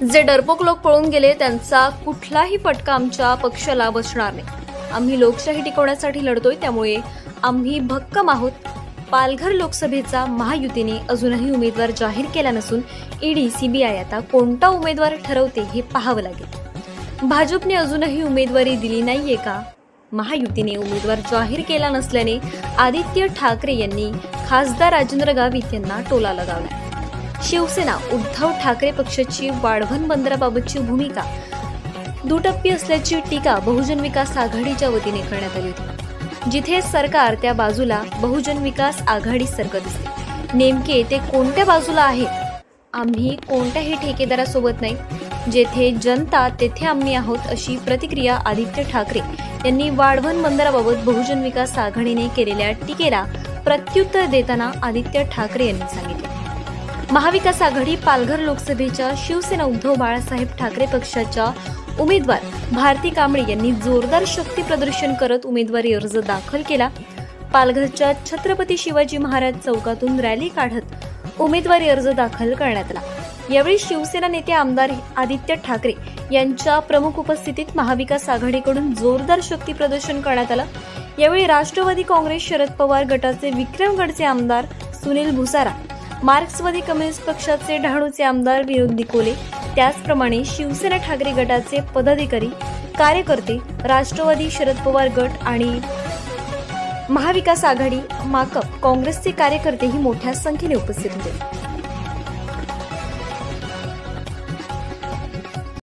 जे डरपोक लोक पळून गेले त्यांचा कुठलाही फटका आमच्या पक्षाला बसणार नाही. आम्ही लोकशाही टिकवण्यासाठी लढतोय, त्यामुळे आम्ही भक्कम आहोत. पालघर लोकसभेचा महायुतीने अजूनही उमेदवार जाहीर केला नसून ईडी सीबीआय आता कोणता उमेदवार ठरवते हे पाहावं लागेल. भाजपने अजूनही उमेदवारी दिली नाहीये का? महायुतीने उमेदवार जाहीर केला नसल्याने आदित्य ठाकरे यांनी खासदार राजेंद्र गावित यांना टोला लगावला. शिवसेना उद्धव ठाकरे पक्षाची वाढवण बंदराबाबतची भूमिका दुटप्पी असल्याची टीका बहुजन विकास आघाडीच्या वतीने करण्यात आली होती. जिथे सरकार त्या बाजूला बहुजन विकास आघाडी सरकत असते. नेमके ते कोणत्या बाजूला आहेत? आम्ही कोणत्याही ठेकेदारासोबत नाही, जेथे जनता तेथे आम्ही आहोत, अशी प्रतिक्रिया आदित्य ठाकरे यांनी वाढवण बंदराबाबत बहुजन विकास आघाडीने केलेल्या टीकेला प्रत्युत्तर देताना आदित्य ठाकरे यांनी सांगितले. महाविकास आघाडी पालघर लोकसभेच्या शिवसेना उद्धव बाळासाहेब ठाकरे पक्षाच्या उमेदवार भारती कांबळे यांनी जोरदार शक्ती प्रदर्शन करत उमेदवारी अर्ज दाखल केला. पालघरच्या छत्रपती शिवाजी महाराज चौकातून रॅली काढत उमेदवारी अर्ज दाखल करण्यात आला. यावेळी शिवसेना नेते आमदार आदित्य ठाकरे यांच्या प्रमुख उपस्थितीत महाविकास आघाडीकडून जोरदार शक्ती प्रदर्शन करण्यात आलं. यावेळी राष्ट्रवादी काँग्रेस शरद पवार गटाचे विक्रमगडचे आमदार सुनील भुसारा, मार्क्सवादी कम्युनिस्ट पक्षाचे डहाणूचे आमदार विनोद निकोले, त्याचप्रमाणे शिवसेना ठाकरे गटाचे पदाधिकारी, कार्यकर्ते, राष्ट्रवादी शरद पवार गट आणि महाविकास आघाडी माकप काँग्रेसचे कार्यकर्तेही मोठ्या संख्येने उपस्थित होते.